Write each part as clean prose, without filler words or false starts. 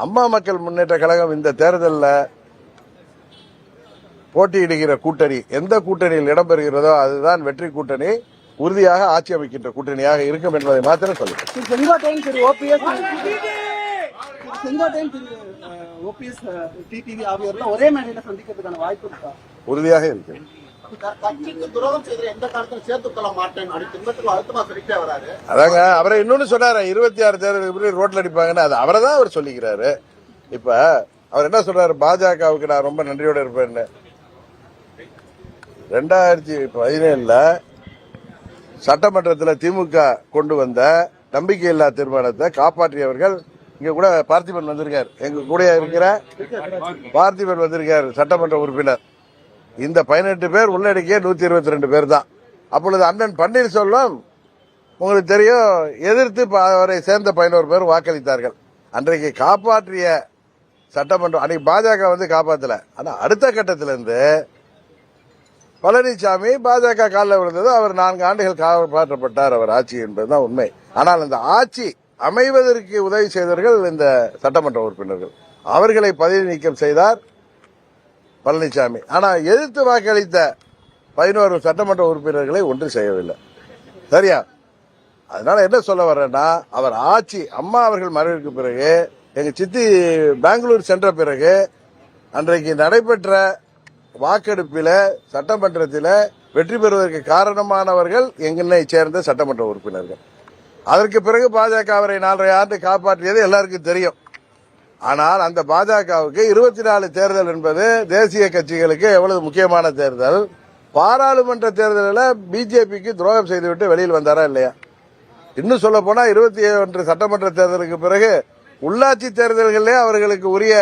அம்மா மக்கள் முன்னேற்ற கழகம் இந்த தேர்தலில் போட்டியிடுகிற கூட்டணி எந்த கூட்டணியில் இடம்பெறுகிறதோ அதுதான் வெற்றி கூட்டணி, உறுதியாக ஆட்சி அமைக்கின்ற கூட்டணியாக இருக்கும் என்பதை மாத்திரம் சொல்லுங்கள். ஒரே மேடையில சந்திக்கிறதுக்கான வாய்ப்பு இருக்கா? உறுதியாக இருக்கு. அதாங்க அவரை இன்னொன்னு சொன்னாரு, 26 தேர்தலுக்கு ரோட்ல அடிப்பாங்கன்னு, அது அவரை தான் அவர் சொல்லிக்கிறாரு. இப்ப அவர் என்ன சொல்றாரு, பாஜகவுக்கு நான் ரொம்ப நன்றியோட இருப்பேன்னு. 2017 சட்டமன்றத்தில் திமுக கொண்டு வந்த நம்பிக்கையில்லா தீர்மானத்தை காப்பாற்றியவர்கள் இங்க கூட பார்த்திபன் வந்திருக்கார், எங்க கூட இருக்கிற பார்த்திபன் வந்திருக்கார், சட்டமன்ற உறுப்பினர். இந்த 18 பேர் உள்ளடக்கிய 122 பேர் தான். அப்பொழுது அண்ணன் பன்னீர்செல்வம் உங்களுக்கு தெரியும் எதிர்த்து அவரை சேர்ந்த 11 பேர் வாக்களித்தார்கள். அன்றைக்கு காப்பாற்றிய சட்டமன்றம் அன்னைக்கு பாஜக வந்து காப்பாற்றல. ஆனா அடுத்த கட்டத்திலிருந்து பழனிசாமி பாஜக காலில் விழுந்தது, அவர் 4 ஆண்டுகள் காப்பாற்றப்பட்டார் அவர் ஆட்சி என்பதுதான் உண்மை. ஆனால் இந்த ஆட்சி அமைவதற்கு உதவி செய்தவர்கள் இந்த சட்டமன்ற உறுப்பினர்கள், அவர்களை பதவி நீக்கம் செய்தார் பழனிசாமி. ஆனா எதிர்த்து வாக்களித்த 11 சட்டமன்ற உறுப்பினர்களை ஒன்று செய்யவில்லை. சரியா? அதனால என்ன சொல்ல வர்றேன்னா, அவர் ஆட்சி அம்மா அவர்கள் மறைவுக்கு பிறகு எங்க சித்தி பெங்களூர் சென்ற பிறகு அன்றைக்கு நடைபெற்ற வாக்கெடுப்பில சட்டமன்றத்தில் வெற்றி பெறுவதற்கு காரணமானவர்கள் எங்களை சேர்ந்த சட்டமன்ற உறுப்பினர்கள். அதற்கு பிறகு பாஜக அவரை 4.5 ஆண்டு காப்பாற்றியது எல்லாருக்கும் தெரியும். ஆனால் அந்த பாஜகவுக்கு 24 தேர்தல் என்பது தேசிய கட்சிகளுக்கு எவ்வளவு முக்கியமான தேர்தல். பாராளுமன்ற தேர்தலில் பிஜேபிக்கு துரோகம் செய்துவிட்டு வெளியில் வந்தாரா இல்லையா? இன்னும் சொல்ல போனா 21 சட்டமன்ற தேர்தலுக்கு பிறகு உள்ளாட்சி தேர்தல்களிலே அவர்களுக்கு உரிய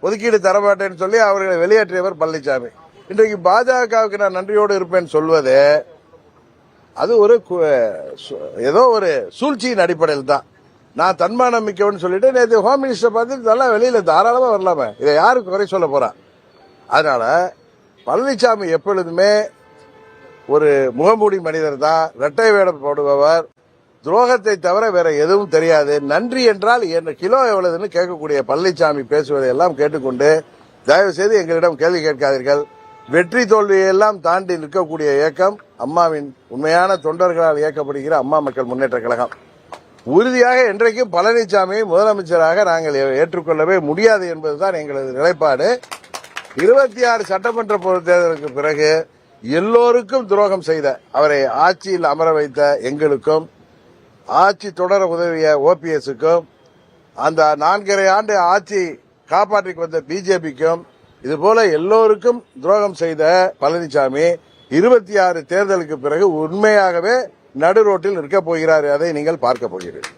ஒதுக்கீடு தரமாட்டேன்னு சொல்லி அவர்களை வெளியேற்றியவர் பழனிசாமி. இன்றைக்கு பாஜகவுக்கு நான் நன்றியோடு இருப்பேன் சொல்வது அது ஒரு ஏதோ ஒரு சூழ்ச்சியின் அடிப்படையில் தான். நான் தன்மானம் மிக்கவன் சொல்லிட்டு நேற்று ஹோம் மினிஸ்டர் பார்த்து நல்லா வெளியில தாராளமா வரலாமே, இதை யாருக்கு குறை சொல்ல போறான்? அதனால பழனிசாமி எப்பொழுதுமே ஒரு முகமூடி மனிதர் தான், இரட்டை வேடம் போடுபவர், துரோகத்தை தவிர வேற எதுவும் தெரியாது. நன்றி என்றால் என்ன கிலோ எவ்வளவுன்னு கேட்கக்கூடிய பழனிசாமி பேசுவதை எல்லாம் கேட்டுக்கொண்டு தயவு செய்து எங்களிடம் கேள்வி கேட்காதீர்கள். வெற்றி தோல்வியெல்லாம் தாண்டி நிற்கக்கூடிய இயக்கம் அம்மாவின் உண்மையான தொண்டர்களால் இயக்கப்படுகிற அம்மா மக்கள் முன்னேற்ற கழகம். உறுதியாக இன்றைக்கும் பழனிசாமியை முதலமைச்சராக நாங்கள் ஏற்றுக்கொள்ளவே முடியாது என்பதுதான் எங்களது நிலைப்பாடு. 26 சட்டமன்ற பொது தேர்தலுக்கு பிறகு எல்லோருக்கும் துரோகம் செய்த அவரை ஆட்சியில் அமர வைத்த எங்களுக்கும், ஆட்சி தொடர உதவிய ஓபிஎஸ்க்கும், அந்த 4.5 ஆண்டு ஆட்சி காப்பாற்றிக் வந்த பிஜேபிக்கும், இதுபோல எல்லோருக்கும் துரோகம் செய்த பழனிசாமி 26 தேர்தலுக்கு பிறகு உண்மையாகவே நடு ரோட்டில் நிற்கப் போகிறார். அதை நீங்கள் பார்க்க போகிறீர்கள்.